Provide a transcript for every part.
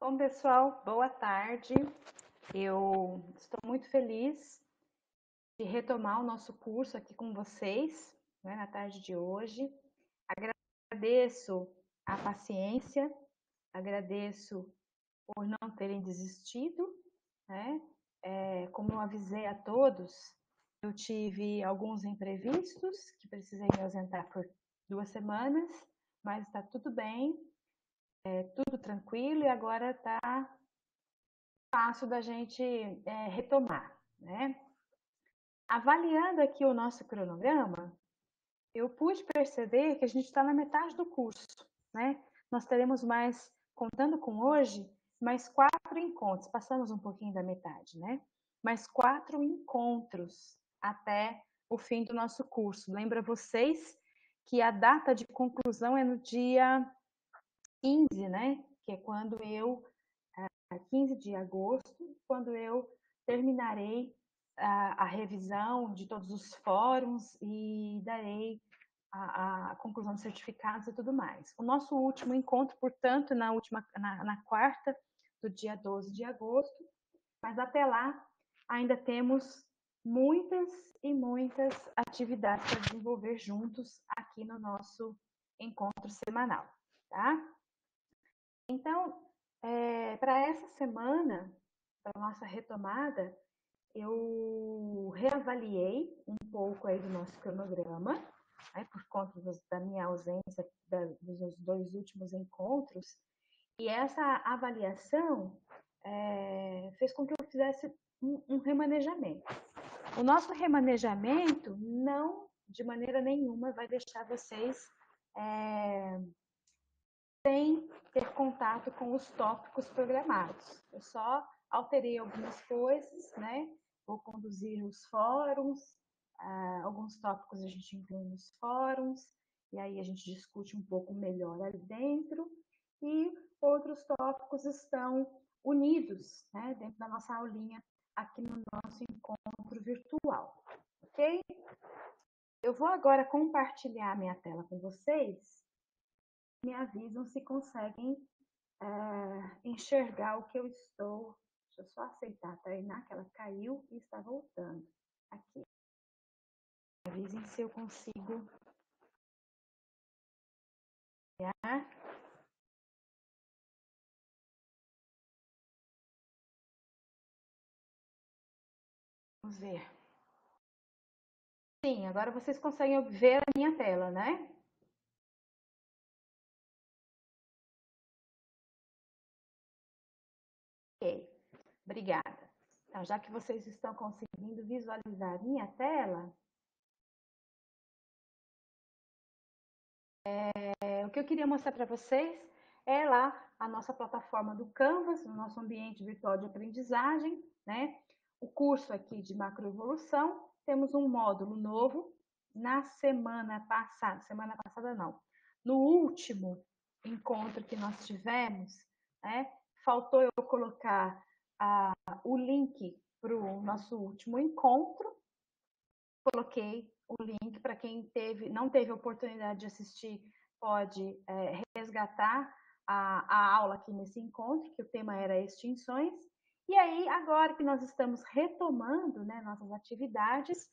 Bom, pessoal, boa tarde. Eu estou muito feliz de retomar o nosso curso aqui com vocês, né, na tarde de hoje. Agradeço a paciência, agradeço por não terem desistido, né? Como eu avisei a todos, eu tive alguns imprevistos que precisei me ausentar por 2 semanas, mas está tudo bem, tudo tranquilo e agora está fácil da gente retomar, né? Avaliando aqui o nosso cronograma, eu pude perceber que a gente está na metade do curso, né? Nós teremos mais, contando com hoje, mais 4 encontros, passamos um pouquinho da metade, né? Mais 4 encontros até o fim do nosso curso. Lembra vocês que a data de conclusão é no dia 15, né? Que é quando 15 de agosto, quando eu terminarei a revisão de todos os fóruns e darei a conclusão dos certificados e tudo mais. O nosso último encontro, portanto, na quarta do dia 12 de agosto, mas até lá ainda temos muitas e muitas atividades para desenvolver juntos aqui no nosso encontro semanal, tá? Então, para essa semana, para a nossa retomada, eu reavaliei um pouco aí do nosso cronograma, né, por conta da minha ausência dos 2 últimos encontros, e essa avaliação fez com que eu fizesse um remanejamento. O nosso remanejamento não, de maneira nenhuma, vai deixar vocês sem ter contato com os tópicos programados. Eu só alterei algumas coisas, né? Vou conduzir os fóruns, alguns tópicos a gente inclui nos fóruns, e aí a gente discute um pouco melhor ali dentro, e outros tópicos estão unidos, né, dentro da nossa aulinha aqui no nosso encontro virtual, ok? Eu vou agora compartilhar minha tela com vocês. Me avisam se conseguem enxergar o que eu estou. Deixa eu só aceitar a Tainá, que ela caiu e está voltando. Aqui. Me avisem se eu consigo. Vamos ver. Sim, agora vocês conseguem ver a minha tela, né? Ok, obrigada. Então, já que vocês estão conseguindo visualizar a minha tela, o que eu queria mostrar para vocês é lá a nossa plataforma do Canvas, o nosso ambiente virtual de aprendizagem, né? O curso aqui de macroevolução, temos um módulo novo na semana passada não, no último encontro que nós tivemos, né? Faltou eu colocar o link para o nosso último encontro, coloquei o link para quem não teve a oportunidade de assistir, pode resgatar a aula aqui nesse encontro, que o tema era extinções. E aí, agora que nós estamos retomando, né, nossas atividades,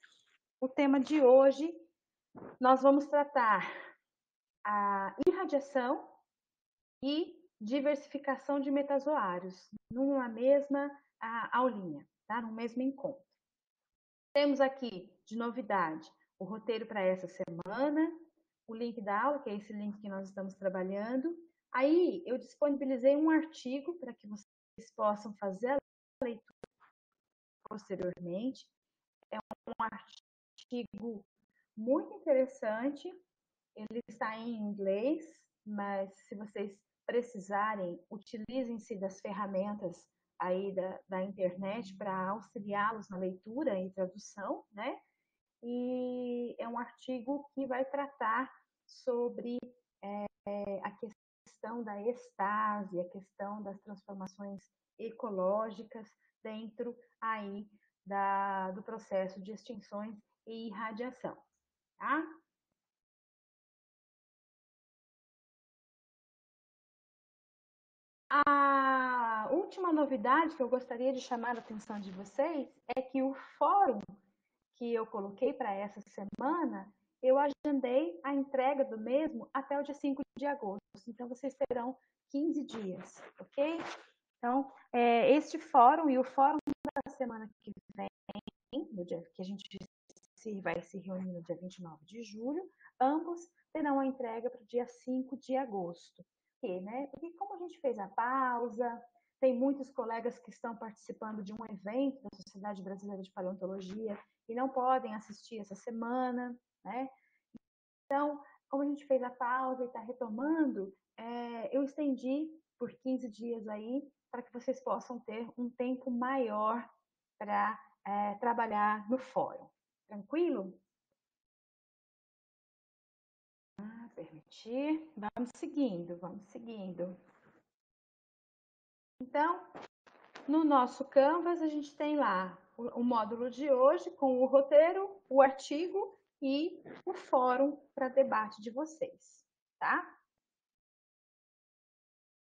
o tema de hoje, nós vamos tratar a irradiação e diversificação de metazoários, numa mesma aulinha, tá? No mesmo encontro. Temos aqui, de novidade, o roteiro para essa semana, o link da aula, que é esse link que nós estamos trabalhando. Aí, eu disponibilizei um artigo para que vocês possam fazer a leitura posteriormente. É um artigo muito interessante, ele está em inglês, mas se vocês precisarem, utilizem-se das ferramentas aí da internet para auxiliá-los na leitura e tradução, né? E é um artigo que vai tratar sobre a questão da estase, a questão das transformações ecológicas dentro aí do processo de extinções e irradiação, tá? última novidade que eu gostaria de chamar a atenção de vocês é que o fórum que eu coloquei para essa semana, eu agendei a entrega do mesmo até o dia 5 de agosto. Então, vocês terão 15 dias, ok? Então, este fórum e o fórum da semana que vem, no dia que a gente vai se reunir no dia 29 de julho, ambos terão a entrega para o dia 5 de agosto. Por quê, né? Porque como a gente fez a pausa, tem muitos colegas que estão participando de um evento da Sociedade Brasileira de Paleontologia e não podem assistir essa semana, né? Então, como a gente fez a pausa e está retomando, eu estendi por 15 dias aí para que vocês possam ter um tempo maior para trabalhar no fórum. Tranquilo? Permitir. Vamos seguindo, vamos seguindo. Então, no nosso Canvas, a gente tem lá o módulo de hoje com o roteiro, o artigo e o fórum para debate de vocês, tá?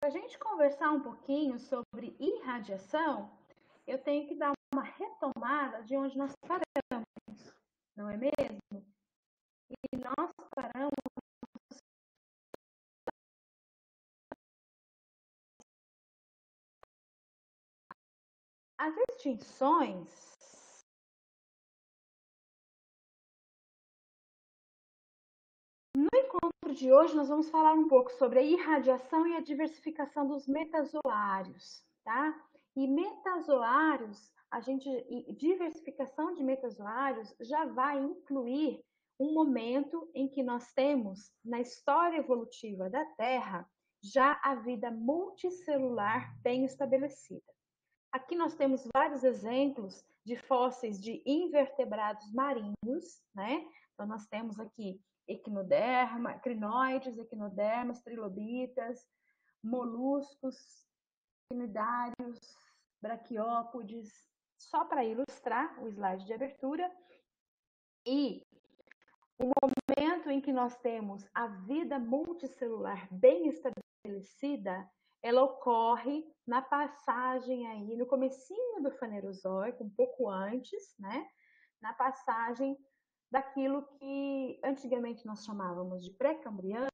Para a gente conversar um pouquinho sobre irradiação, eu tenho que dar uma retomada de onde nós paramos, não é mesmo? E nós paramos as extinções. No encontro de hoje, nós vamos falar um pouco sobre a irradiação e a diversificação dos metazoários, tá? E metazoários, diversificação de metazoários já vai incluir um momento em que nós temos, na história evolutiva da Terra, já a vida multicelular bem estabelecida. Aqui nós temos vários exemplos de fósseis de invertebrados marinhos, né? Então nós temos aqui equinoderma, crinoides, equinodermas, trilobitas, moluscos, cnidários, braquiópodes, só para ilustrar o slide de abertura. E o momento em que nós temos a vida multicelular bem estabelecida, ela ocorre na passagem aí, no comecinho do Fanerozoico, um pouco antes, né? Na passagem daquilo que antigamente nós chamávamos de pré-cambriano,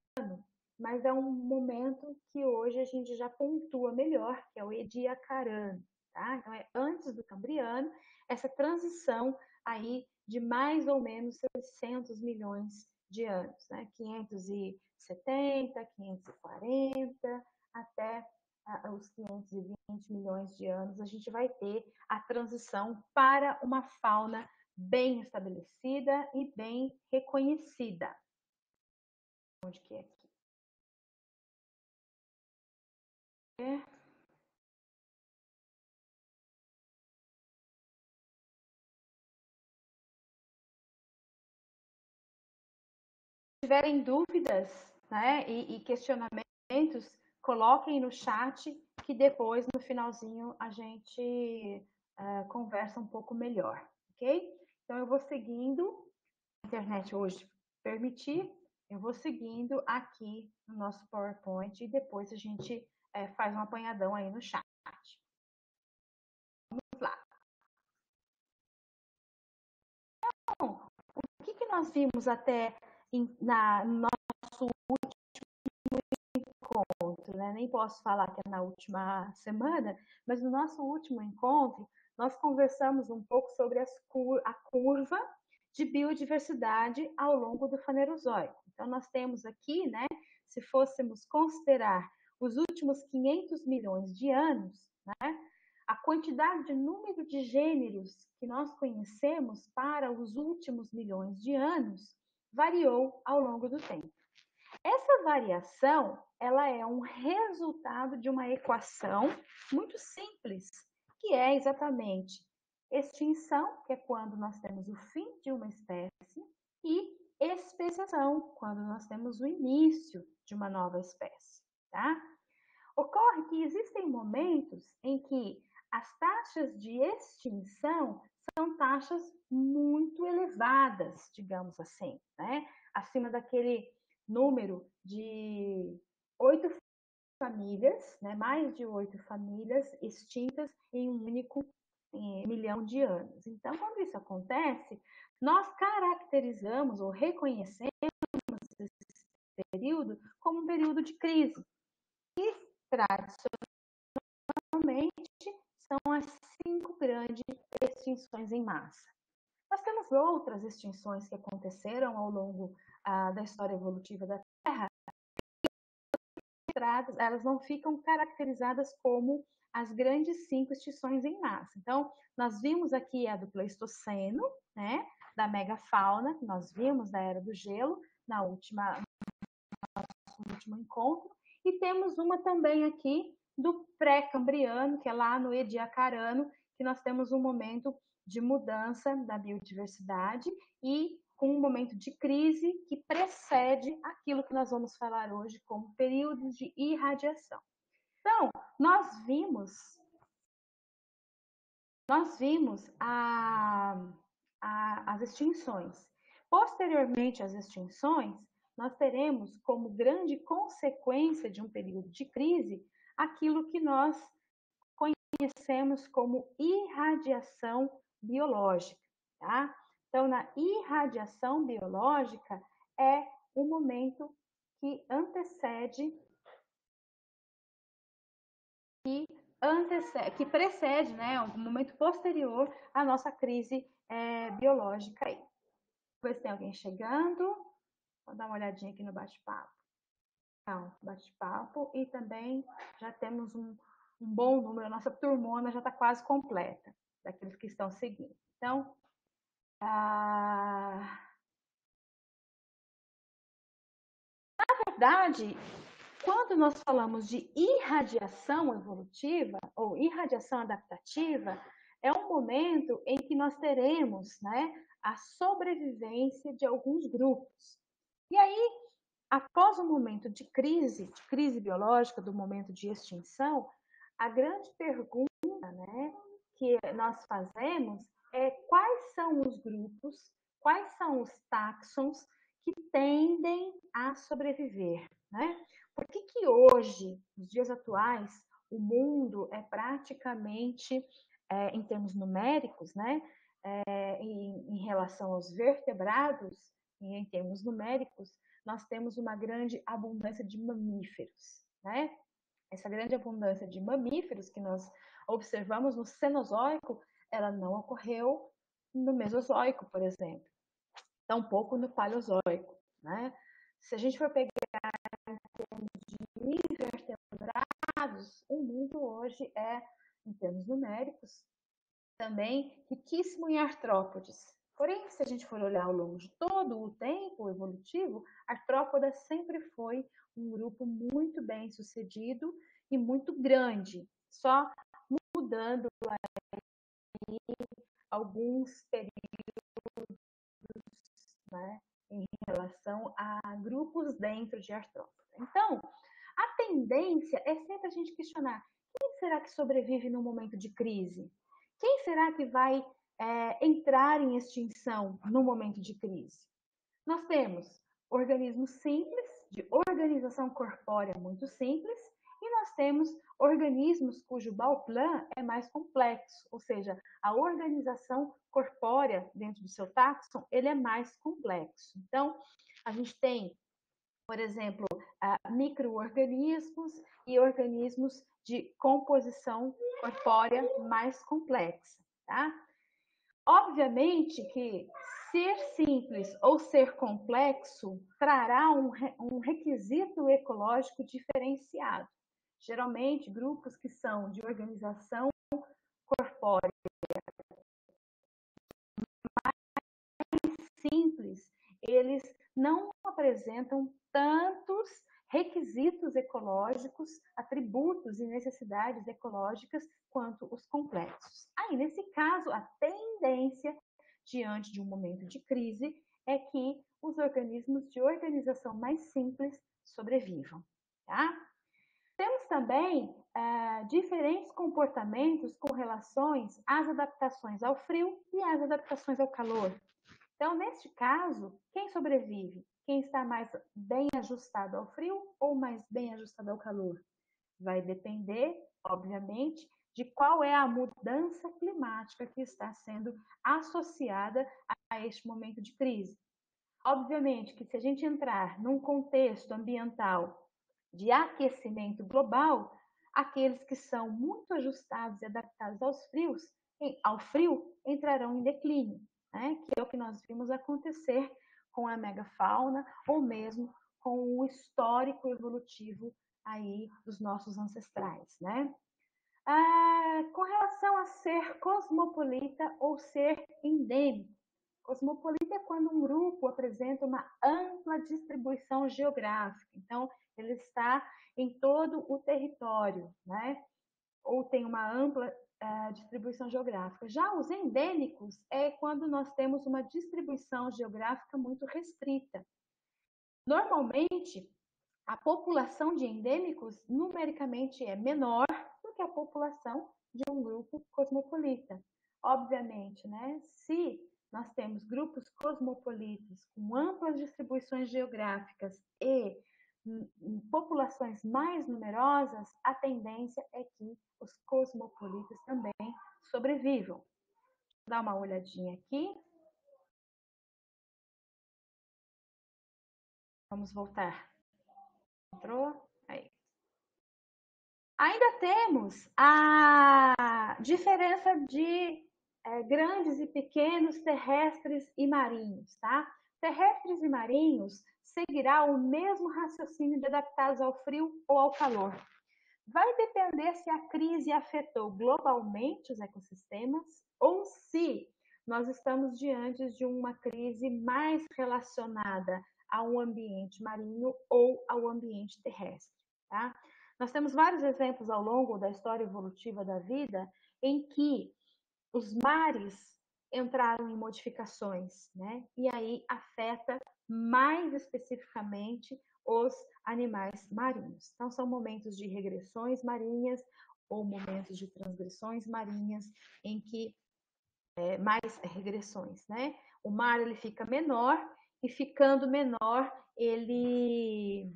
mas é um momento que hoje a gente já pontua melhor, que é o Ediacarano, tá? Então é antes do Cambriano, essa transição aí de mais ou menos 600 milhões de anos, né? 570, 540, até os 520 milhões de anos, a gente vai ter a transição para uma fauna bem estabelecida e bem reconhecida. Onde que é aqui? Se tiverem dúvidas, né, e questionamentos, coloquem no chat que depois, no finalzinho, a gente conversa um pouco melhor, ok? Então, eu vou seguindo, a internet hoje permitir, eu vou seguindo aqui no nosso PowerPoint e depois a gente faz um apanhadão aí no chat. Vamos lá. Então, o que nós vimos até no nosso encontro, né? Nem posso falar que é na última semana, mas no nosso último encontro, nós conversamos um pouco sobre a curva de biodiversidade ao longo do Fanerozoico. Então, nós temos aqui, né, se fôssemos considerar os últimos 500 milhões de anos, né, a quantidade de número de gêneros que nós conhecemos para os últimos milhões de anos variou ao longo do tempo. Essa variação, ela é um resultado de uma equação muito simples, que é exatamente extinção, que é quando nós temos o fim de uma espécie, e especiação, quando nós temos o início de uma nova espécie, tá? Ocorre que existem momentos em que as taxas de extinção são taxas muito elevadas, digamos assim, né? Acima daquele número de 8 famílias, né, mais de 8 famílias extintas em um único milhão de anos. Então, quando isso acontece, nós caracterizamos ou reconhecemos esse período como um período de crise. E, tradicionalmente, são as 5 grandes extinções em massa. Nós temos outras extinções que aconteceram ao longo da história evolutiva da Terra. Elas não ficam caracterizadas como as grandes 5 extinções em massa. Então, nós vimos aqui a do Pleistoceno, né, da megafauna, que nós vimos da Era do Gelo, no último encontro, e temos uma também aqui do pré-cambriano, que é lá no Ediacarano, que nós temos um momento de mudança da biodiversidade e com um momento de crise que precede aquilo que nós vamos falar hoje como períodos de irradiação. Então, nós vimos as extinções. Posteriormente às extinções, nós teremos como grande consequência de um período de crise aquilo que nós conhecemos como irradiação biológica, tá? Então, na irradiação biológica é o momento que que precede, né, um momento posterior à nossa crise biológica aí. Ver se tem alguém chegando. Vou dar uma olhadinha aqui no bate-papo. Então, bate-papo e também já temos um bom número, a nossa turmona já está quase completa, daqueles que estão seguindo. Então, na verdade, quando nós falamos de irradiação evolutiva ou irradiação adaptativa, é um momento em que nós teremos, né, a sobrevivência de alguns grupos. E aí, após o momento de crise biológica, do momento de extinção, a grande pergunta, né, que nós fazemos é quais são os grupos, quais são os táxons que tendem a sobreviver, né? Por que hoje, nos dias atuais, o mundo é praticamente, em termos numéricos, né, em relação aos vertebrados, e em termos numéricos, nós temos uma grande abundância de mamíferos, né? Essa grande abundância de mamíferos que nós observamos no Cenozoico, ela não ocorreu no Mesozoico, por exemplo, tampouco no Paleozoico, né? Se a gente for pegar em termos de invertebrados, o mundo hoje é, em termos numéricos, também riquíssimo em artrópodes. Porém, se a gente for olhar ao longo de todo o tempo evolutivo, artrópoda sempre foi um grupo muito bem sucedido e muito grande, só mudando aí alguns períodos, né, em relação a grupos dentro de artrópoda. Então, a tendência é sempre a gente questionar quem será que sobrevive no momento de crise? Quem será que vai entrar em extinção no momento de crise? Nós temos organismos simples, de organização corpórea muito simples, e nós temos organismos cujo Bauplan é mais complexo, ou seja, a organização corpórea dentro do seu táxon, ele é mais complexo. Então, a gente tem, por exemplo, micro-organismos e organismos de composição corpórea mais complexa, tá? Obviamente que ser simples ou ser complexo trará um requisito ecológico diferenciado. Geralmente, grupos que são de organização corpórea mais simples, eles não apresentam tantos requisitos ecológicos, atributos e necessidades ecológicas quanto os complexos. Aí, nesse caso, a tendência diante de um momento de crise é que os organismos de organização mais simples sobrevivam, tá? Temos também diferentes comportamentos com relações às adaptações ao frio e às adaptações ao calor. Então, neste caso, quem sobrevive? Quem está mais bem ajustado ao frio ou mais bem ajustado ao calor? Vai depender, obviamente, de qual é a mudança climática que está sendo associada a este momento de crise. Obviamente que se a gente entrar num contexto ambiental de aquecimento global, aqueles que são muito ajustados e adaptados ao frio entrarão em declínio, né? Que é o que nós vimos acontecer com a megafauna ou mesmo com o histórico evolutivo aí dos nossos ancestrais, né? Com relação a ser cosmopolita ou ser endêmico, cosmopolita é quando um grupo apresenta uma ampla distribuição geográfica. Então, ele está em todo o território, né? Ou tem uma ampla distribuição geográfica. Já os endêmicos é quando nós temos uma distribuição geográfica muito restrita. Normalmente, a população de endêmicos numericamente é menor do que a população de um grupo cosmopolita. Obviamente, né? Se nós temos grupos cosmopolitas com amplas distribuições geográficas e populações mais numerosas, a tendência é que os cosmopolitas também sobrevivam. Vou dar uma olhadinha aqui. Vamos voltar. Entrou? Aí. Ainda temos a diferença de grandes e pequenos, terrestres e marinhos, tá? Terrestres e marinhos seguirá o mesmo raciocínio de adaptados ao frio ou ao calor. Vai depender se a crise afetou globalmente os ecossistemas ou se nós estamos diante de uma crise mais relacionada ao ambiente marinho ou ao ambiente terrestre, tá? Nós temos vários exemplos ao longo da história evolutiva da vida em que os mares entraram em modificações, né? E aí afeta mais especificamente os animais marinhos. Então, são momentos de regressões marinhas ou momentos de transgressões marinhas em que mais regressões, né? O mar ele fica menor e ficando menor ele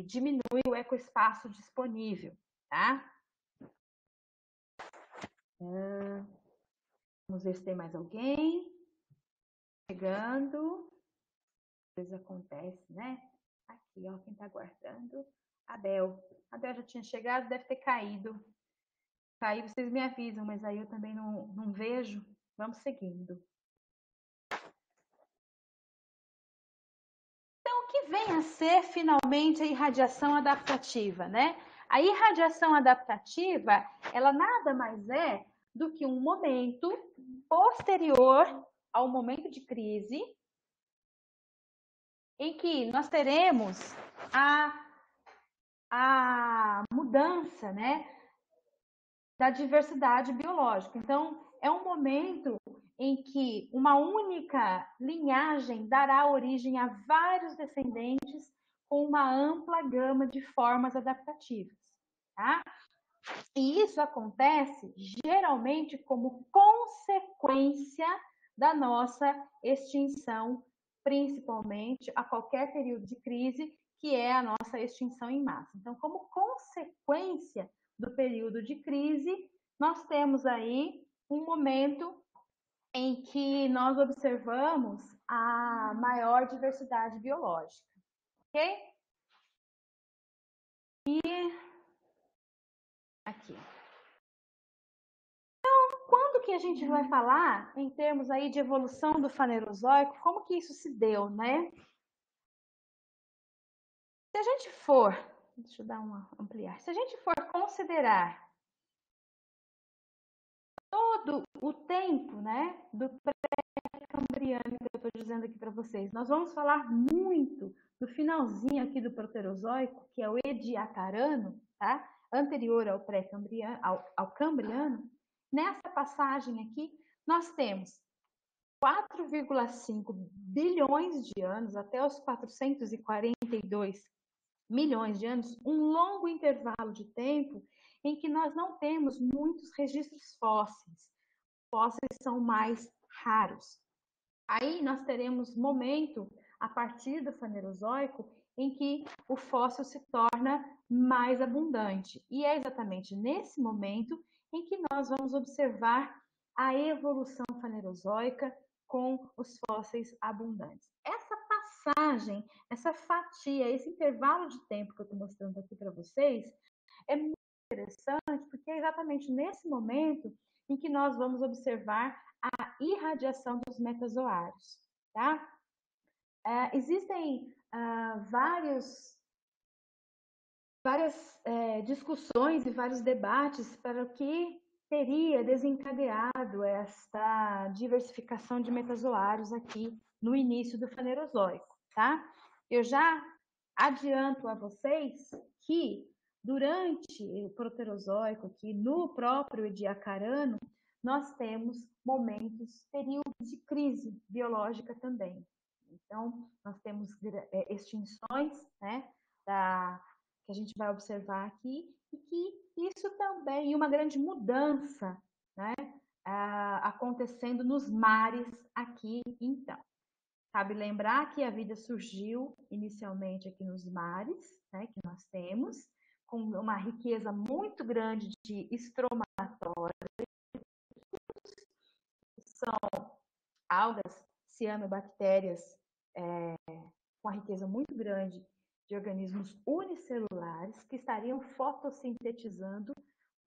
diminui o ecoespaço disponível, tá? Vamos ver se tem mais alguém chegando. Às vezes acontece, né? Aqui, ó, quem tá aguardando. Abel. Abel já tinha chegado, deve ter caído. Cair, vocês me avisam, mas aí eu também não vejo. Vamos seguindo. Então, o que vem a ser finalmente a irradiação adaptativa, né? A irradiação adaptativa, ela nada mais é do que um momento posterior ao momento de crise, em que nós teremos a mudança, né, da diversidade biológica. Então, é um momento em que uma única linhagem dará origem a vários descendentes com uma ampla gama de formas adaptativas, tá? E isso acontece geralmente como consequência da nossa extinção, principalmente a qualquer período de crise, que é a nossa extinção em massa. Então, como consequência do período de crise, nós temos aí um momento em que nós observamos a maior diversidade biológica, ok? E aqui. Quando que a gente vai falar em termos aí de evolução do Fanerozoico, como que isso se deu, né? Se a gente for, deixa eu dar uma ampliar, se a gente for considerar todo o tempo, né, do pré-cambriano que eu estou dizendo aqui para vocês, nós vamos falar muito do finalzinho aqui do Proterozoico, que é o Ediacarano, tá? Anterior ao pré-cambriano, ao cambriano. Nessa passagem aqui, nós temos 4,5 bilhões de anos, até os 442 milhões de anos, um longo intervalo de tempo em que nós não temos muitos registros fósseis. Fósseis são mais raros. Aí nós teremos momento, a partir do Fanerozoico, em que o fóssil se torna mais abundante. E é exatamente nesse momento em que nós vamos observar a evolução fanerozoica com os fósseis abundantes. Essa passagem, essa fatia, esse intervalo de tempo que eu estou mostrando aqui para vocês, é muito interessante, porque é exatamente nesse momento em que nós vamos observar a irradiação dos metazoários, tá? Existem várias discussões e vários debates para o que teria desencadeado esta diversificação de metazoários aqui no início do Fanerozoico, tá? Eu já adianto a vocês que durante o Proterozoico, aqui no próprio Ediacarano, nós temos momentos, períodos de crise biológica também. Então, nós temos extinções, né, que a gente vai observar aqui, e que isso também, uma grande mudança, né, acontecendo nos mares aqui, então. Cabe lembrar que a vida surgiu inicialmente aqui nos mares, né, que nós temos, com uma riqueza muito grande de estromatórios, que são algas cianobactérias com uma riqueza muito grande de organismos unicelulares que estariam fotossintetizando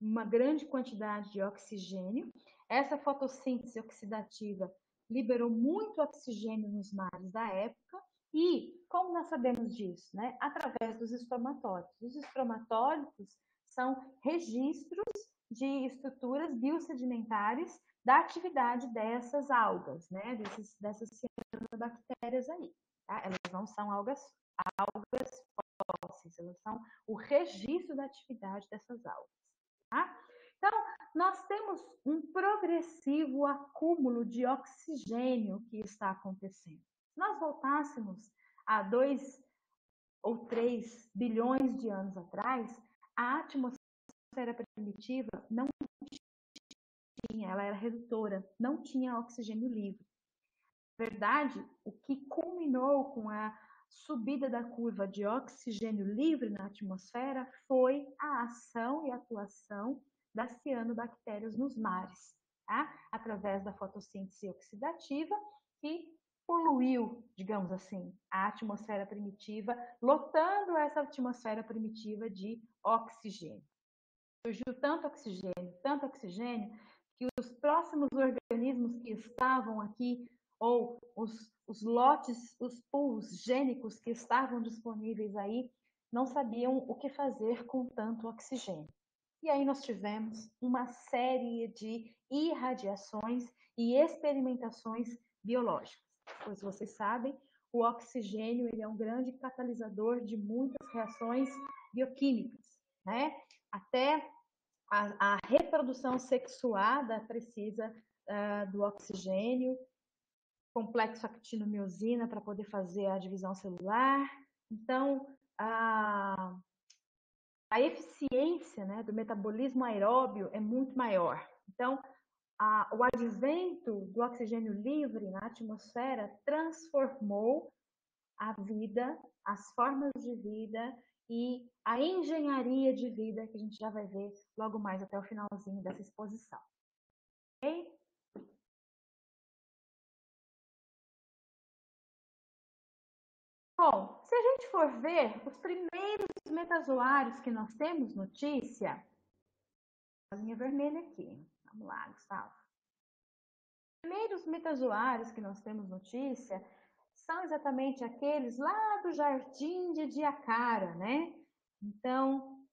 uma grande quantidade de oxigênio. Essa fotossíntese oxidativa liberou muito oxigênio nos mares da época e, como nós sabemos disso? Né? Através dos estromatólitos. Os estromatólitos são registros de estruturas biosedimentares da atividade dessas algas, né? dessas cianobactérias aí. Tá? Elas não são algas fósseis, elas são o registro da atividade dessas algas. Tá? Então, nós temos um progressivo acúmulo de oxigênio que está acontecendo. Se nós voltássemos a 2 ou 3 bilhões de anos atrás, a atmosfera primitiva não tinha, ela era redutora, não tinha oxigênio livre. Na verdade, o que culminou com a subida da curva de oxigênio livre na atmosfera foi a ação e atuação das cianobactérias nos mares, tá? Através da fotossíntese oxidativa, que poluiu, digamos assim, a atmosfera primitiva, lotando essa atmosfera primitiva de oxigênio. Surgiu tanto oxigênio, que os próximos organismos que estavam aqui, ou os lotes, os pools gênicos que estavam disponíveis aí, não sabiam o que fazer com tanto oxigênio. E aí nós tivemos uma série de irradiações e experimentações biológicas. Pois vocês sabem, o oxigênio ele é um grande catalisador de muitas reações bioquímicas, né? Até a reprodução sexuada precisa do oxigênio, complexo actinomiosina para poder fazer a divisão celular. Então, a eficiência, né, do metabolismo aeróbio é muito maior. Então, o advento do oxigênio livre na atmosfera transformou a vida, as formas de vida e a engenharia de vida que a gente já vai ver logo mais até o finalzinho dessa exposição. Ok? Bom, se a gente for ver os primeiros metazoários que nós temos notícia, a linha vermelha aqui. Vamos lá, Gustavo. Os primeiros metazoários que nós temos notícia são exatamente aqueles lá do Jardim de Ediacara, né? Então,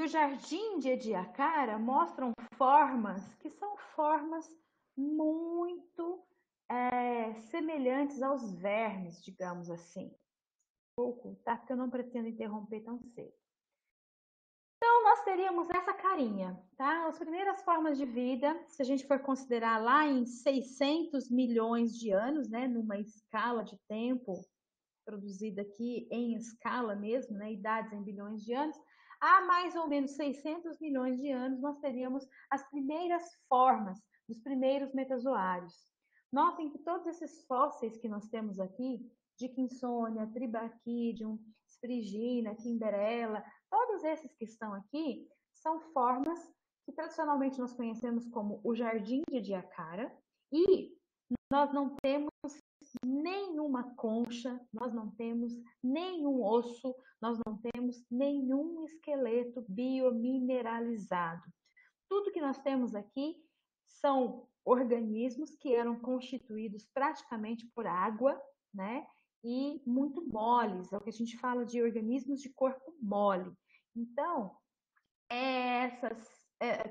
o Jardim de Ediacara mostram formas que são formas muito semelhantes aos vermes, digamos assim. Pouco, tá? Porque eu não pretendo interromper tão cedo. Então, nós teríamos essa carinha, tá? As primeiras formas de vida, se a gente for considerar lá em 600 milhões de anos, né? Numa escala de tempo produzida aqui em escala mesmo, né? Idades em bilhões de anos, há mais ou menos 600 milhões de anos nós teríamos as primeiras formas dos primeiros metazoários. Notem que todos esses fósseis que nós temos aqui, Dickinsonia, Tribrachidium, Sphrygia, Kimberella, todos esses que estão aqui são formas que tradicionalmente nós conhecemos como o jardim de Ediacara, e nós não temos nenhuma concha, nós não temos nenhum osso, nós não temos nenhum esqueleto biomineralizado. Tudo que nós temos aqui são organismos que eram constituídos praticamente por água, né? E muito moles, é o que a gente fala de organismos de corpo mole. Então,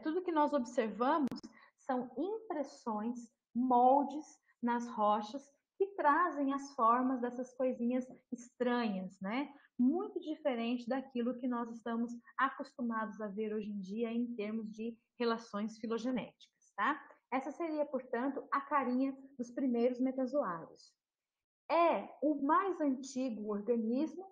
tudo que nós observamos são impressões, moldes nas rochas que trazem as formas dessas coisinhas estranhas, né? Muito diferente daquilo que nós estamos acostumados a ver hoje em dia em termos de relações filogenéticas, tá? Essa seria, portanto, a carinha dos primeiros metazoários. É o mais antigo organismo,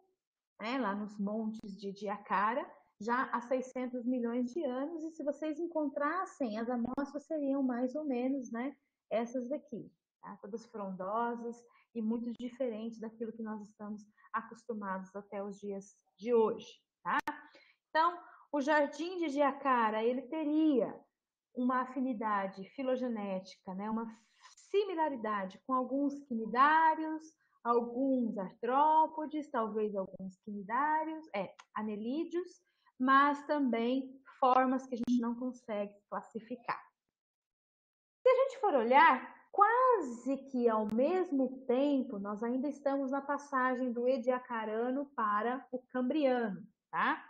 né, lá nos montes de Ediacara, já há 600 milhões de anos, e se vocês encontrassem, as amostras seriam mais ou menos, né, essas daqui, tá? Todas frondosas e muito diferentes daquilo que nós estamos acostumados até os dias de hoje, tá? Então, o jardim de Ediacara, ele teria uma afinidade filogenética, né, uma similaridade com alguns quinidários, alguns artrópodes, talvez alguns quinidários, anelídeos, mas também formas que a gente não consegue classificar. Se a gente for olhar, quase que ao mesmo tempo, nós ainda estamos na passagem do Ediacarano para o Cambriano, tá?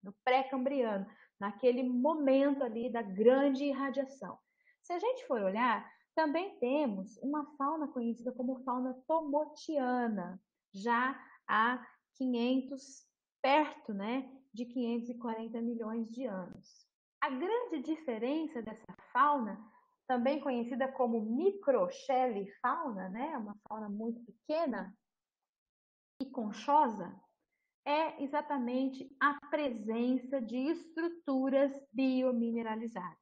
No pré-cambriano, naquele momento ali da grande irradiação. Se a gente for olhar, também temos uma fauna conhecida como fauna tomotiana, já há 500, perto, né, de 540 milhões de anos. A grande diferença dessa fauna, também conhecida como microchelifauna, né, uma fauna muito pequena e conchosa, é exatamente a presença de estruturas biomineralizadas.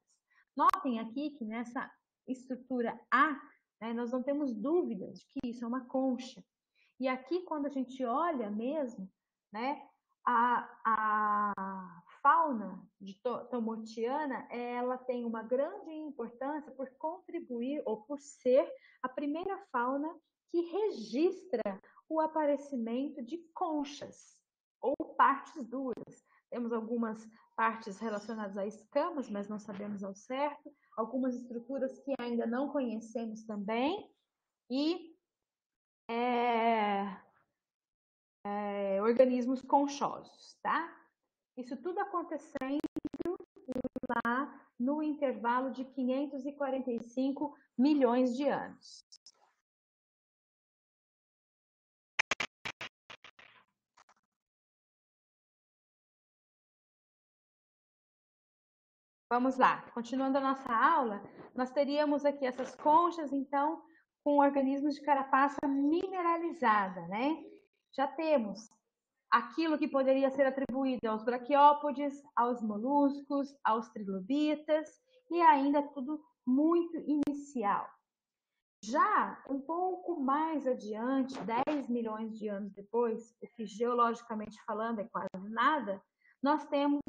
Notem aqui que nessa estrutura A, né, nós não temos dúvidas de que isso é uma concha. E aqui, quando a gente olha mesmo, né, a fauna de tomotiana, ela tem uma grande importância por contribuir ou por ser a primeira fauna que registra o aparecimento de conchas ou partes duras. Temos algumas partes relacionadas a escamas, mas não sabemos ao certo. Algumas estruturas que ainda não conhecemos também. E organismos conchosos, tá? Isso tudo acontecendo lá no intervalo de 545 milhões de anos. Vamos lá, continuando a nossa aula, nós teríamos aqui essas conchas, então, com organismos de carapaça mineralizada, né? Já temos aquilo que poderia ser atribuído aos braquiópodes, aos moluscos, aos trilobitas, e ainda tudo muito inicial. Já um pouco mais adiante, 10 milhões de anos depois, o que geologicamente falando é quase nada, nós temos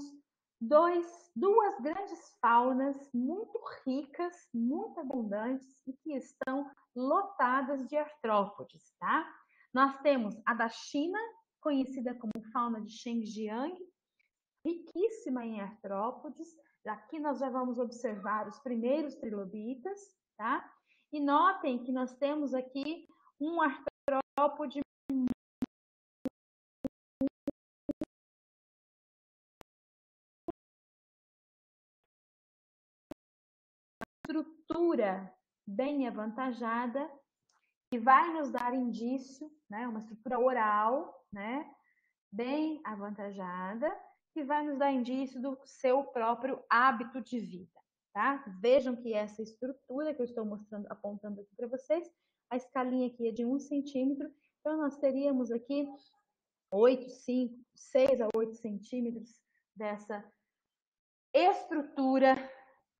duas grandes faunas muito ricas, muito abundantes e que estão lotadas de artrópodes, tá? Nós temos a da China, conhecida como fauna de Xinjiang, riquíssima em artrópodes. Aqui nós já vamos observar os primeiros trilobitas, tá? E notem que nós temos aqui um artrópode estrutura bem avantajada que vai nos dar indício, né, uma estrutura oral, né, bem avantajada, que vai nos dar indício do seu próprio hábito de vida, tá? Vejam que essa estrutura que eu estou mostrando, apontando aqui para vocês, a escalinha aqui é de 1 centímetro, então nós teríamos aqui 6 a 8 centímetros dessa estrutura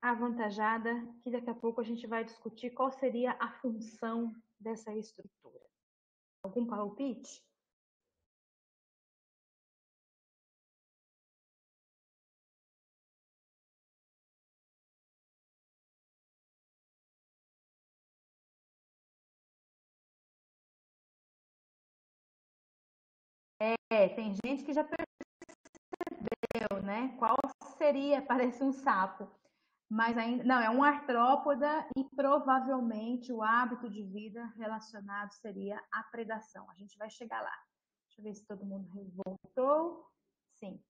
avantajada, que daqui a pouco a gente vai discutir qual seria a função dessa estrutura. Algum palpite? Tem gente que já percebeu, né? Qual seria, parece um sapo, mas ainda não, é um artrópoda e provavelmente o hábito de vida relacionado seria a predação. A gente vai chegar lá. Deixa eu ver se todo mundo voltou. Sim.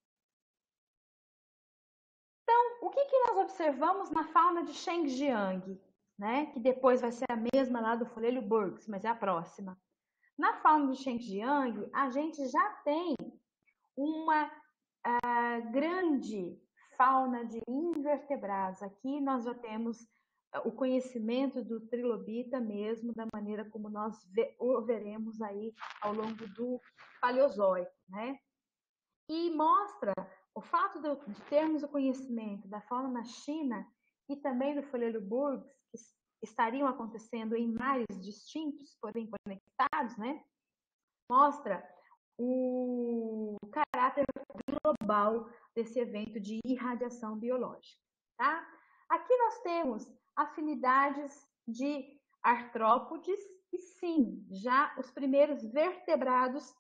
Então, o que nós observamos na fauna de Shengjiang, né? Que depois vai ser a mesma lá do folhelho Burgess, mas é a próxima. Na fauna de Shengjiang, a gente já tem uma grande fauna de invertebrados. Aqui nós já temos o conhecimento do trilobita mesmo, da maneira como nós o veremos aí ao longo do Paleozoico, né? E mostra o fato de termos o conhecimento da fauna na China e também do folhelho Burgess, que estariam acontecendo em mares distintos, porém conectados, né? Mostra o caráter global desse evento de irradiação biológica, tá? Aqui nós temos afinidades de artrópodes e sim, já os primeiros vertebrados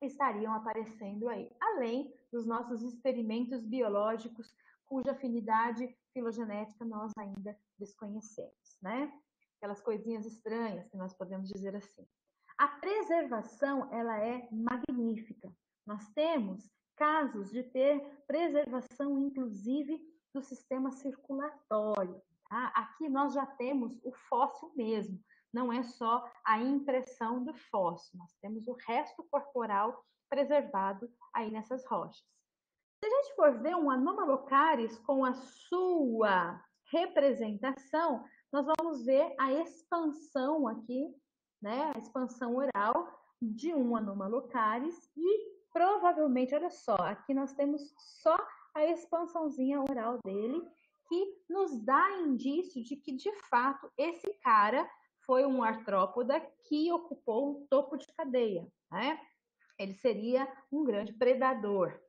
estariam aparecendo aí, além dos nossos experimentos biológicos, cuja afinidade filogenética nós ainda desconhecemos, né? Aquelas coisinhas estranhas que nós podemos dizer assim. A preservação, ela é magnífica. Nós temos casos de ter preservação, inclusive, do sistema circulatório. Tá? Aqui nós já temos o fóssil mesmo, não é só a impressão do fóssil, nós temos o resto corporal preservado aí nessas rochas. Se a gente for ver um Anomalocaris com a sua representação, nós vamos ver a expansão aqui, né, a expansão oral de um Anomalocaris e provavelmente, olha só, aqui nós temos só a expansãozinha oral dele, que nos dá indício de que, de fato, esse cara foi um artrópoda que ocupou um topo de cadeia, né? Ele seria um grande predador.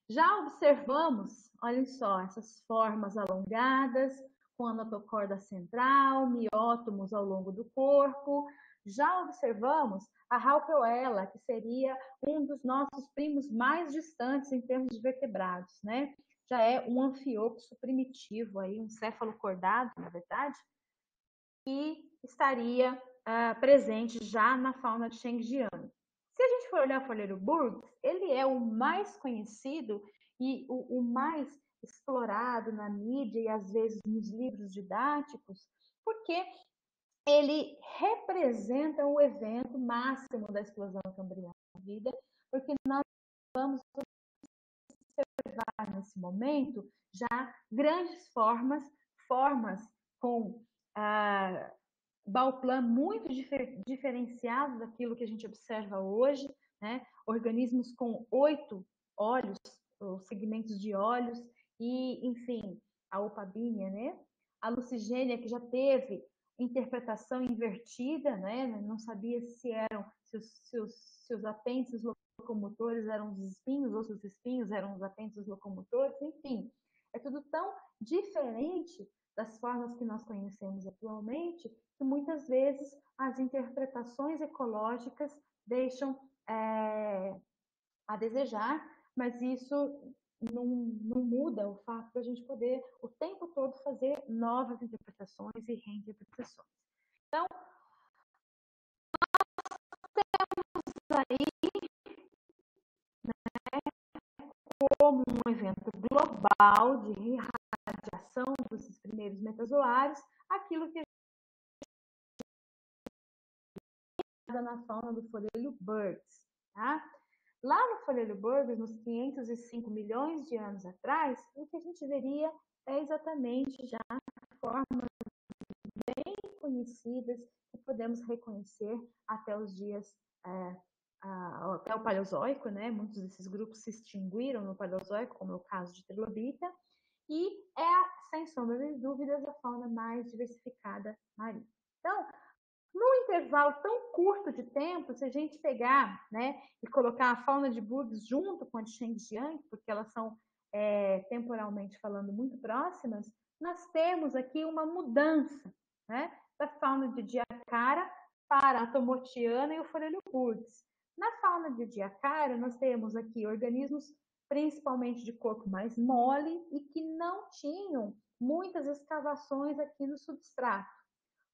Já observamos, olhem só, essas formas alongadas, com a notocorda central, miótomos ao longo do corpo. Já observamos a Raupeoela, que seria um dos nossos primos mais distantes em termos de vertebrados, né? Já é um anfiopso primitivo, aí, um céfalo-cordado, na verdade, e estaria presente já na fauna de Shengjiang. Se a gente for olhar o folheiro Burgess, ele é o mais conhecido e o mais explorado na mídia e às vezes nos livros didáticos, porque ele representa o evento máximo da explosão cambriana na vida, porque nós vamos observar nesse momento já grandes formas com Bauplan muito diferenciado daquilo que a gente observa hoje, né? Organismos com 8 olhos, ou segmentos de olhos, e, enfim, a opabínia, né? A lucigênia, que já teve interpretação invertida, né? Não sabia se os apêndices locomotores eram os espinhos, ou se os espinhos eram os apêndices locomotores, enfim. É tudo tão diferente das formas que nós conhecemos atualmente, que muitas vezes as interpretações ecológicas deixam a desejar, mas isso não muda o fato de a gente poder o tempo todo fazer novas interpretações e reinterpretações. Então, temos aí, né, como um evento global de irradiação dos primeiros metazoários, aquilo que na fauna do folhelho Burgess, tá? Lá no folhelho Burgess, nos 505 milhões de anos atrás, o que a gente veria é exatamente já formas bem conhecidas que podemos reconhecer até os dias, até o Paleozoico, né? Muitos desses grupos se extinguiram no Paleozoico, como é o caso de Trilobita, e sem sombra de dúvidas, a fauna mais diversificada marinha. Então, num intervalo tão curto de tempo, se a gente pegar, né, e colocar a fauna de Búzios junto com a de Xinjiang, porque elas são, temporalmente falando, muito próximas, nós temos aqui uma mudança, né, da fauna de Ediacara para a Tomotiana e o Forelho Búzios. Na fauna de Ediacara, nós temos aqui organismos principalmente de corpo mais mole e que não tinham muitas escavações aqui no substrato.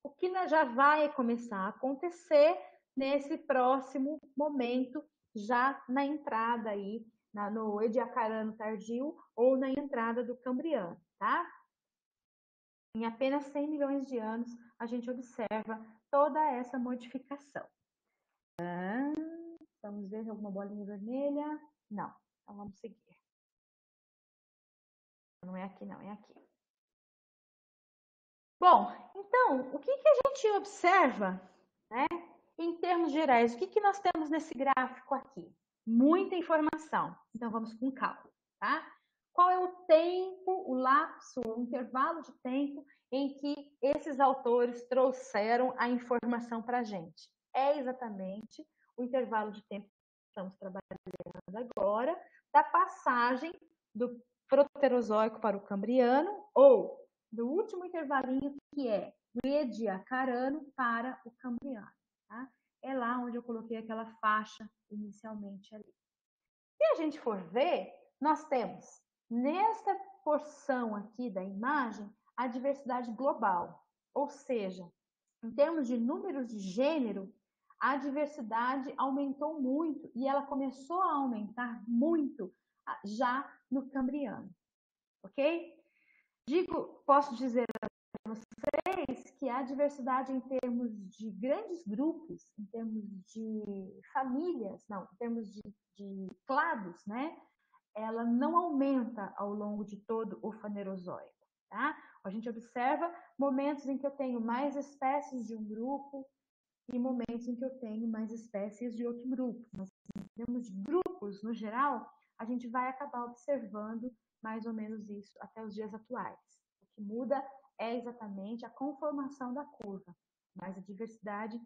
O que já vai começar a acontecer nesse próximo momento, já na entrada aí, no Ediacarano tardio ou na entrada do Cambriano, tá? Em apenas 100 milhões de anos, a gente observa toda essa modificação. Vamos ver se alguma bolinha vermelha. Não, então vamos seguir. Não é aqui, não, é aqui. Bom, então, o que a gente observa, né, em termos gerais? O que nós temos nesse gráfico aqui? Muita informação, então vamos com calma, tá? Qual é o tempo, o lapso, o intervalo de tempo em que esses autores trouxeram a informação para a gente? É exatamente o intervalo de tempo que estamos trabalhando agora, da passagem do Proterozoico para o Cambriano, ou do último intervalinho, que é do Ediacarano para o Cambriano. Tá? É lá onde eu coloquei aquela faixa inicialmente ali. Se a gente for ver, nós temos nesta porção aqui da imagem a diversidade global, ou seja, em termos de números de gênero, a diversidade aumentou muito e ela começou a aumentar muito já no Cambriano, ok? Posso dizer a vocês que a diversidade em termos de grandes grupos, em termos de famílias, não, em termos de clados, né? Ela não aumenta ao longo de todo o Fanerozoico, tá? A gente observa momentos em que eu tenho mais espécies de um grupo e momentos em que eu tenho mais espécies de outro grupo. Mas em termos de grupos, no geral, a gente vai acabar observando mais ou menos isso até os dias atuais. O que muda é exatamente a conformação da curva, mas a diversidade,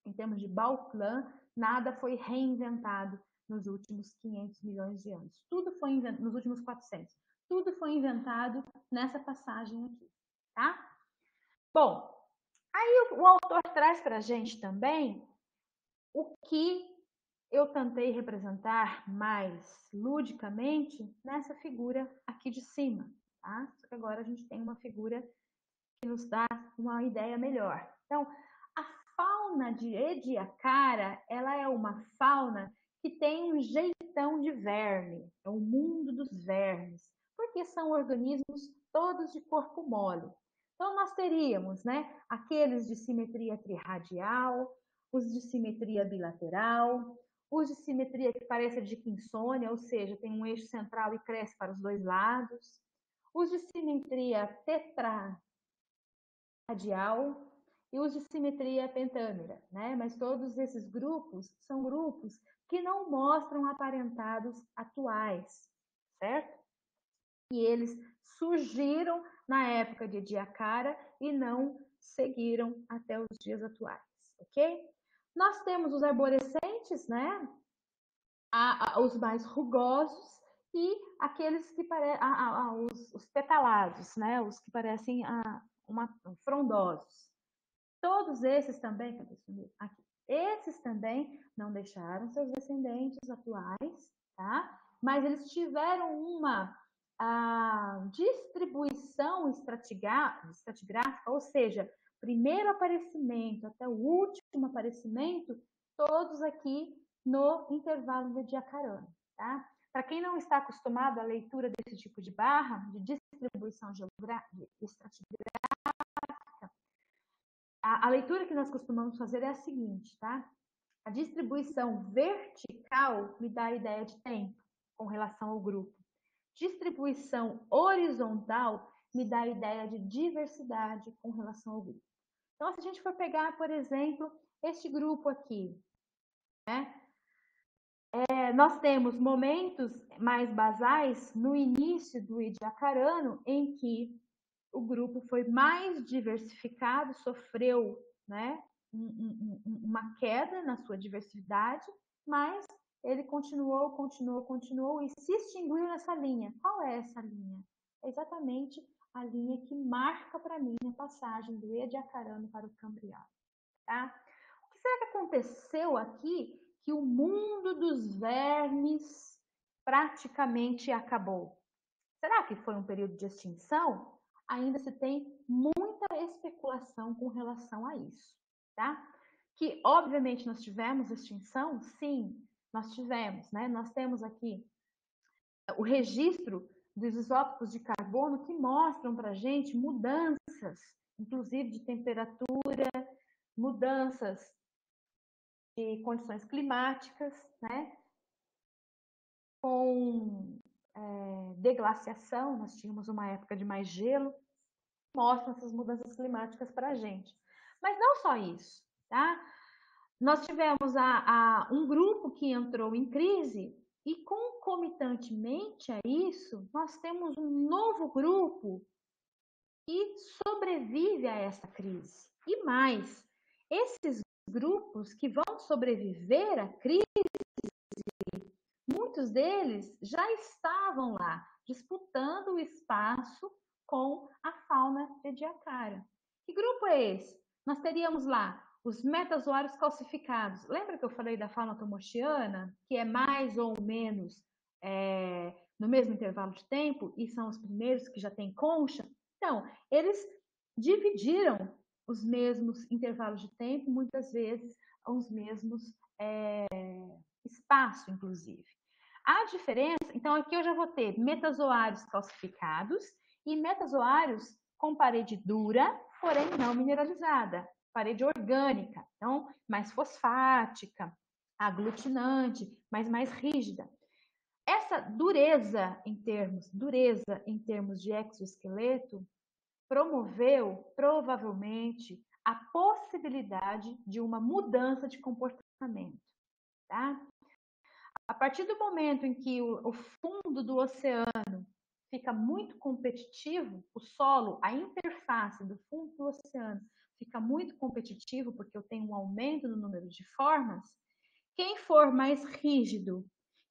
em termos de Bauplan, nada foi reinventado nos últimos 500 milhões de anos. Tudo foi inventado nos últimos 400. Tudo foi inventado nessa passagem aqui, tá? Bom, aí o autor traz para a gente também o que eu tentei representar mais ludicamente nessa figura aqui de cima, tá? Só que agora a gente tem uma figura que nos dá uma ideia melhor. Então, a fauna de Ediacara, ela é uma fauna que tem um jeitão de verme, é o mundo dos vermes, porque são organismos todos de corpo mole. Então, nós teríamos, né, aqueles de simetria trirradial, os de simetria bilateral, os de simetria que parece de Dickinsônia, ou seja, tem um eixo central e cresce para os dois lados, os de simetria tetraradial e os de simetria pentâmera, né? Mas todos esses grupos são grupos que não mostram aparentados atuais, certo? E eles surgiram na época de Ediacara e não seguiram até os dias atuais, ok? Nós temos os arborescentes, né? Os mais rugosos e aqueles que parecem os petalados, né? Os que parecem frondosos. Todos esses também, aqui, esses também não deixaram seus descendentes atuais, tá? Mas eles tiveram uma distribuição estratigráfica, ou seja, primeiro aparecimento até o último aparecimento, todos aqui no intervalo de Ediacarano, tá? Para quem não está acostumado à leitura desse tipo de barra, de distribuição estratigráfica, a leitura que nós costumamos fazer é a seguinte, tá? A distribuição vertical me dá a ideia de tempo com relação ao grupo. Distribuição horizontal me dá a ideia de diversidade com relação ao grupo. Então, se a gente for pegar, por exemplo, este grupo aqui, né? nós temos momentos mais basais no início do Ediacarano, em que o grupo foi mais diversificado, sofreu, né, uma queda na sua diversidade, mas ele continuou e se extinguiu nessa linha. Qual é essa linha? É exatamente a linha que marca para mim a passagem do Ediacarano para o Cambriano. Tá? O que será que aconteceu aqui que o mundo dos vermes praticamente acabou? Será que foi um período de extinção? Ainda se tem muita especulação com relação a isso, tá? Que, obviamente, nós tivemos extinção? Sim, nós tivemos, né? Nós temos aqui o registro dos isótopos de carbono que mostram para a gente mudanças, inclusive de temperatura, mudanças de condições climáticas, né? Com deglaciação, nós tínhamos uma época de mais gelo, mostram essas mudanças climáticas para a gente. Mas não só isso, tá? Nós tivemos um grupo que entrou em crise e, concomitantemente a isso, nós temos um novo grupo que sobrevive a essa crise. E mais, esses grupos que vão sobreviver à crise, muitos deles já estavam lá, disputando o espaço com a fauna ediacara. Que grupo é esse? Nós teríamos lá os metazoários calcificados. Lembra que eu falei da fauna tomochiana, que é mais ou menos no mesmo intervalo de tempo, e são os primeiros que já têm concha? Então, eles dividiram os mesmos intervalos de tempo, muitas vezes os mesmos espaço, inclusive. A diferença, então aqui eu já vou ter metazoários calcificados e metazoários com parede dura, porém não mineralizada, parede orgânica, então mais fosfática, aglutinante, mas mais rígida. Essa dureza em termos de exoesqueleto promoveu provavelmente a possibilidade de uma mudança de comportamento, tá? A partir do momento em que o fundo do oceano fica muito competitivo, o solo, a interface do fundo do oceano fica muito competitivo, porque eu tenho um aumento no número de formas, quem for mais rígido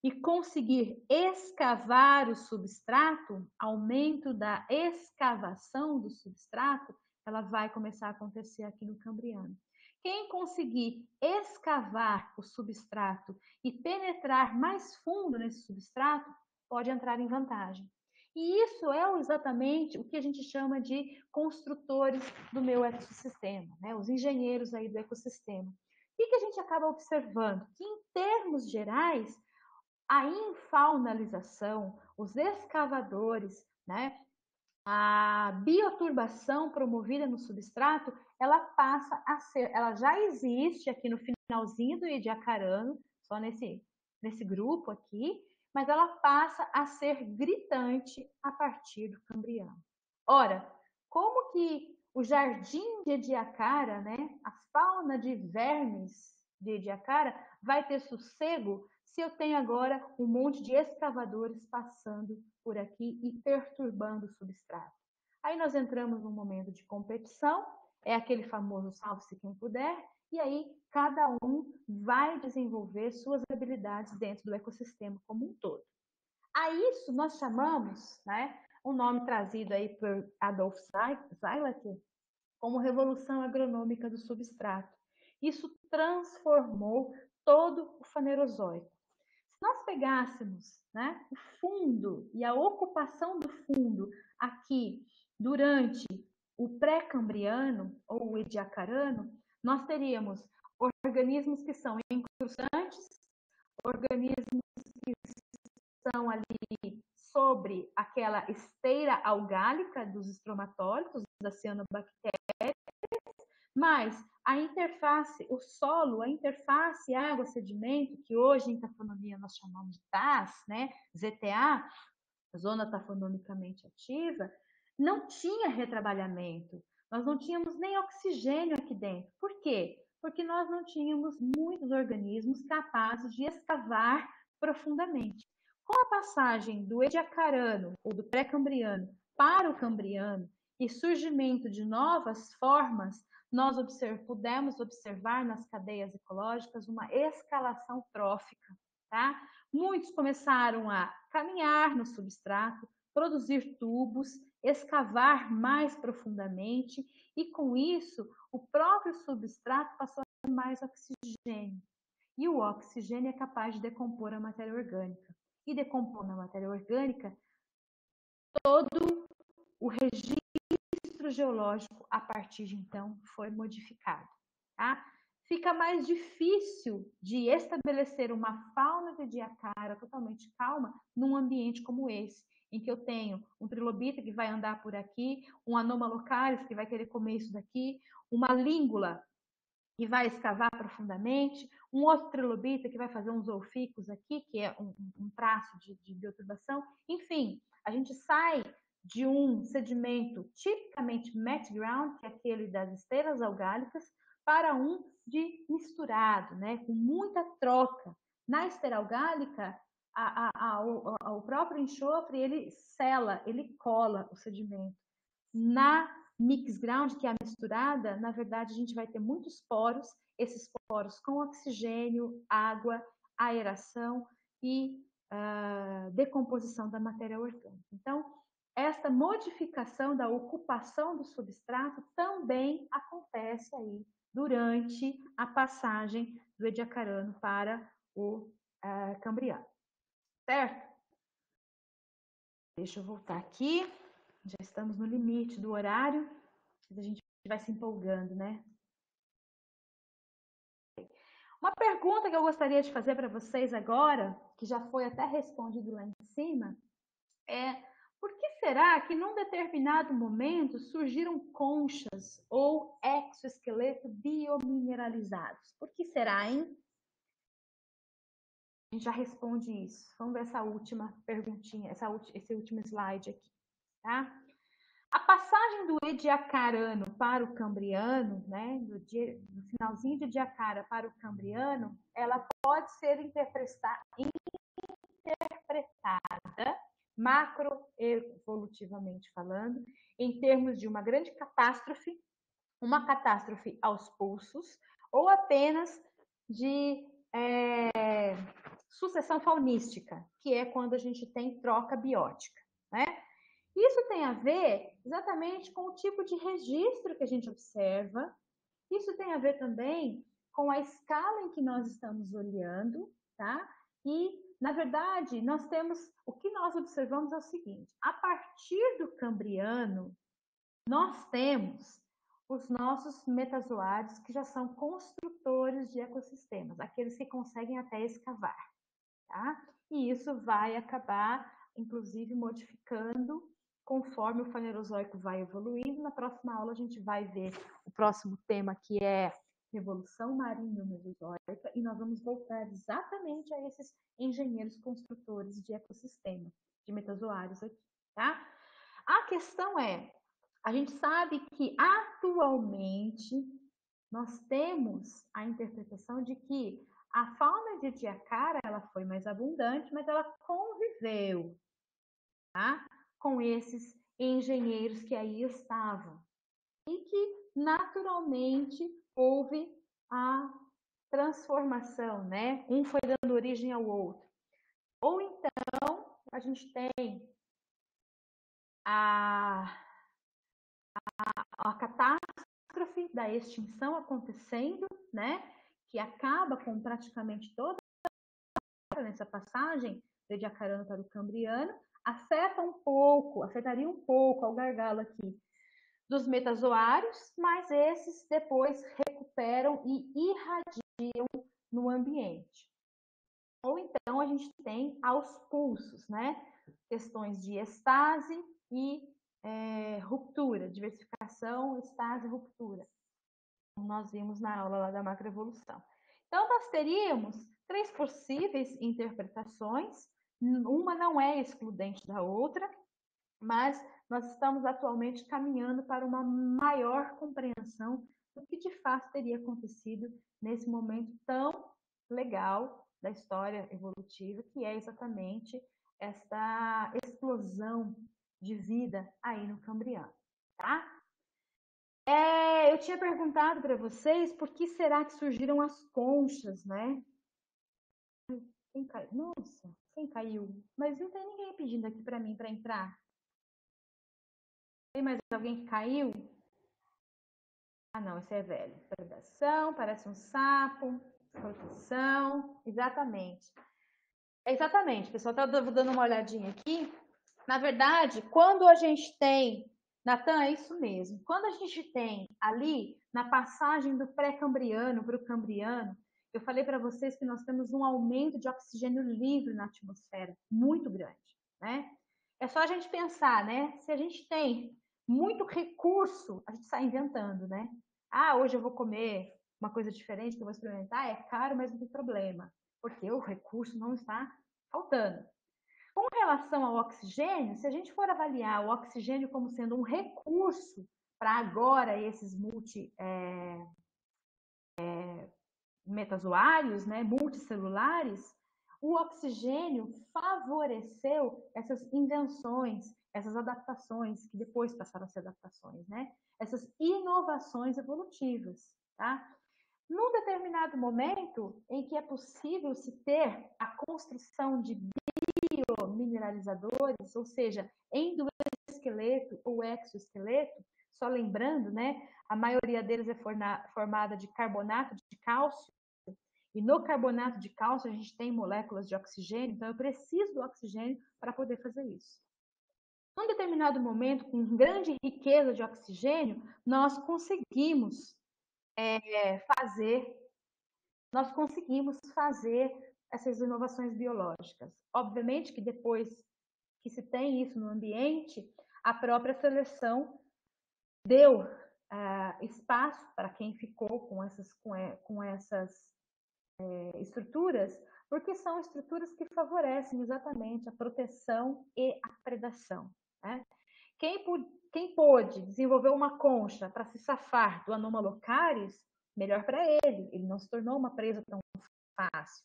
e conseguir escavar o substrato, aumento da escavação do substrato, ela vai começar a acontecer aqui no Cambriano. Quem conseguir escavar o substrato e penetrar mais fundo nesse substrato, pode entrar em vantagem. E isso é exatamente o que a gente chama de construtores do meu ecossistema, né? Os engenheiros aí do ecossistema. O que a gente acaba observando? Que, em termos gerais, a infaunalização, os escavadores, né? A bioturbação promovida no substrato, ela passa a ser, ela já existe aqui no finalzinho do Ediacarano, só nesse grupo aqui, mas ela passa a ser gritante a partir do Cambriano. Ora, como que o jardim de Ediacara, né, a fauna de vermes de Ediacara, vai ter sossego se eu tenho agora um monte de escavadores passando por aqui e perturbando o substrato? Aí nós entramos num momento de competição, é aquele famoso salve-se quem puder, e aí cada um vai desenvolver suas habilidades dentro do ecossistema como um todo. A isso nós chamamos, né, um nome trazido aí por Adolf Seilacher, como revolução agronômica do substrato. Isso transformou todo o Fanerozoico. Se nós pegássemos, né, o fundo e a ocupação do fundo aqui durante o pré-cambriano ou o ediacarano, nós teríamos organismos que são incrustantes, organismos que são ali sobre aquela esteira algálica dos estromatólitos, das cianobactérias, mas a interface, o solo, a interface água-sedimento, que hoje em taxonomia nós chamamos de TAS, né, ZTA, zona taxonomicamente ativa, não tinha retrabalhamento. Nós não tínhamos nem oxigênio aqui dentro. Por quê? porque nós não tínhamos muitos organismos capazes de escavar profundamente. Com a passagem do Ediacarano, ou do pré-cambriano, para o cambriano, e surgimento de novas formas, nós pudemos observar nas cadeias ecológicas uma escalação trófica. Tá? Muitos começaram a caminhar no substrato, produzir tubos, escavar mais profundamente, e com isso o próprio substrato passou a ter mais oxigênio. E o oxigênio é capaz de decompor a matéria orgânica. E decompondo a matéria orgânica, todo o registro geológico, a partir de então, foi modificado. Tá? Fica mais difícil de estabelecer uma fauna de Ediacara totalmente calma num ambiente como esse, em que eu tenho um trilobita que vai andar por aqui, um anomalocaris que vai querer comer isso daqui, uma língula que vai escavar profundamente, um outro trilobita que vai fazer uns zooficos aqui, que é um traço de bioturbação. Enfim, a gente sai de um sedimento tipicamente mat ground, que é aquele das esteiras algálicas, para um de misturado, né, com muita troca. Na esteira algálica, o próprio enxofre, ele sela, ele cola o sedimento. Na mix ground, que é a misturada, na verdade a gente vai ter muitos poros, esses poros com oxigênio, água, aeração e decomposição da matéria orgânica. Então, esta modificação da ocupação do substrato também acontece aí durante a passagem do Ediacarano para o Cambriano, certo? Deixa eu voltar aqui, já estamos no limite do horário, a gente vai se empolgando, né? Uma pergunta que eu gostaria de fazer para vocês agora, que já foi até respondido lá em cima, é: por que será que num determinado momento surgiram conchas ou exoesqueletos biomineralizados? Por que será, hein? A gente já responde isso. Vamos ver essa última perguntinha, esse último slide aqui, tá? A passagem do Ediacarano para o Cambriano, né, do finalzinho de Ediacara para o Cambriano, ela pode ser interpretada macroevolutivamente falando, em termos de uma grande catástrofe, uma catástrofe aos pulsos, ou apenas de sucessão faunística, que é quando a gente tem troca biótica, né? Isso tem a ver exatamente com o tipo de registro que a gente observa. Isso tem a ver também com a escala em que nós estamos olhando, tá? E, na verdade, o que nós observamos é o seguinte: a partir do Cambriano, nós temos os nossos metazoários que já são construtores de ecossistemas, aqueles que conseguem até escavar, tá? E isso vai acabar, inclusive, modificando conforme o Fanerozoico vai evoluindo. Na próxima aula a gente vai ver o próximo tema, que é Revolução Marinho-Mesozoica, e nós vamos voltar exatamente a esses engenheiros construtores de ecossistema, de metazoários aqui, tá? A questão é, a gente sabe que atualmente nós temos a interpretação de que a fauna de Ediacara ela foi mais abundante, mas ela conviveu, tá, com esses engenheiros que aí estavam e que naturalmente houve a transformação, né? Um foi dando origem ao outro. Ou então a gente tem a catástrofe da extinção acontecendo, né? Que acaba com praticamente toda nessa passagem de Ediacarano para o Cambriano, afetaria um pouco ao gargalo aqui dos metazoários, mas esses depois recuperam e irradiam no ambiente. Ou então a gente tem aos pulsos, né? Questões de estase e ruptura, diversificação, estase e ruptura. Como nós vimos na aula lá da macroevolução. Então, nós teríamos 3 possíveis interpretações, uma não é excludente da outra, mas nós estamos atualmente caminhando para uma maior compreensão o que de fato teria acontecido nesse momento tão legal da história evolutiva, que é exatamente esta explosão de vida aí no Cambriano, tá? Eu tinha perguntado para vocês por que será que surgiram as conchas, né? Quem caiu? Nossa, quem caiu? Mas não tem ninguém pedindo aqui para mim para entrar. Tem mais alguém que caiu? Ah, não, esse é velho. Predação, parece um sapo. Proteção, exatamente. Exatamente, pessoal, tá dando uma olhadinha aqui. Na verdade, quando a gente tem, Natan, é isso mesmo. Quando a gente tem ali, na passagem do pré-cambriano para o cambriano, eu falei para vocês que nós temos um aumento de oxigênio livre na atmosfera, muito grande, né? É só a gente pensar, né? Se a gente tem muito recurso, a gente sai inventando, né? Ah, hoje eu vou comer uma coisa diferente que eu vou experimentar, é caro, mas não tem problema, porque o recurso não está faltando. Com relação ao oxigênio, se a gente for avaliar o oxigênio como sendo um recurso para agora esses metazoários, né, multicelulares, o oxigênio favoreceu essas invenções, essas adaptações, que depois passaram a ser adaptações, né? Essas inovações evolutivas, tá? Num determinado momento em que é possível se ter a construção de biomineralizadores, ou seja, endoesqueleto ou exoesqueleto, só lembrando, né, a maioria deles é formada de carbonato de cálcio, e no carbonato de cálcio a gente tem moléculas de oxigênio, então eu preciso do oxigênio para poder fazer isso. Num determinado momento, com grande riqueza de oxigênio, nós conseguimos fazer essas inovações biológicas. Obviamente que depois que se tem isso no ambiente, a própria seleção deu espaço para quem ficou com essas estruturas, porque são estruturas que favorecem exatamente a proteção e a predação, né? Quem pôde desenvolver uma concha para se safar do Anomalocaris, melhor para ele, ele não se tornou uma presa tão fácil.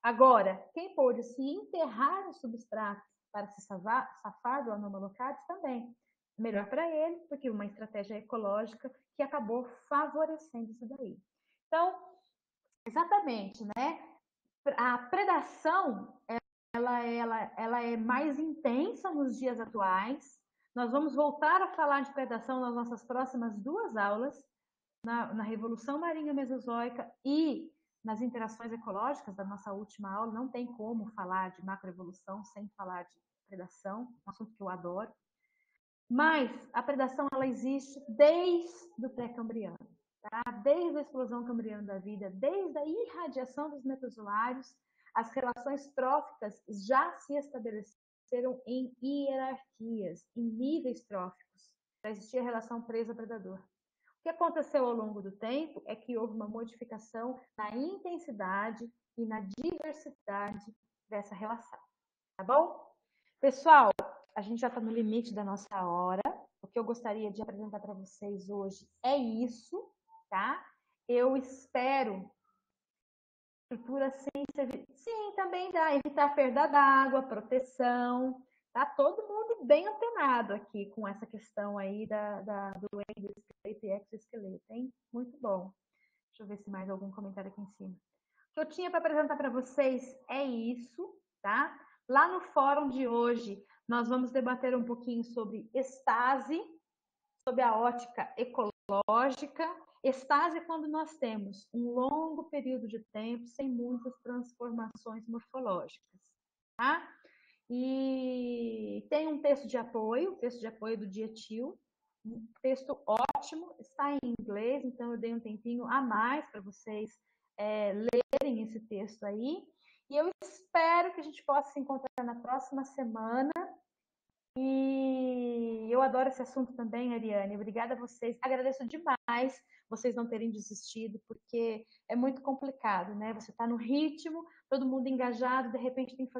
Agora, quem pôde se enterrar no substrato para se safar do Anomalocaris também, melhor para ele, porque uma estratégia ecológica que acabou favorecendo isso daí. Então, exatamente, né? A predação ela é mais intensa nos dias atuais. Nós vamos voltar a falar de predação nas nossas próximas 2 aulas, na Revolução Marinha Mesozoica e nas interações ecológicas da nossa última aula. Não tem como falar de macroevolução sem falar de predação, um assunto que eu adoro. Mas a predação ela existe desde o pré-cambriano, tá? Desde a explosão cambriana da vida, desde a irradiação dos metazoários, as relações tróficas já se estabeleceram em hierarquias, em níveis tróficos. Já existia a relação presa-predador. O que aconteceu ao longo do tempo é que houve uma modificação na intensidade e na diversidade dessa relação, tá bom? Pessoal, a gente já está no limite da nossa hora. O que eu gostaria de apresentar para vocês hoje é isso, tá? Eu espero estrutura sim, também dá, evitar perda d'água, proteção, tá todo mundo bem antenado aqui com essa questão aí do endoesqueleto e exoesqueleto, hein? Muito bom. Deixa eu ver se mais algum comentário aqui em cima. O que eu tinha para apresentar para vocês é isso, tá? Lá no fórum de hoje, nós vamos debater um pouquinho sobre estase, sobre a ótica ecológica. Estase é quando nós temos um longo período de tempo sem muitas transformações morfológicas, tá? E tem um texto de apoio, o texto de apoio do Dietil, um texto ótimo, está em inglês, então eu dei um tempinho a mais para vocês lerem esse texto aí. E eu espero que a gente possa se encontrar na próxima semana. E eu adoro esse assunto também, Ariane. Obrigada a vocês. Agradeço demais vocês não terem desistido, porque é muito complicado, né? Você está no ritmo, todo mundo engajado, de repente tem que fazer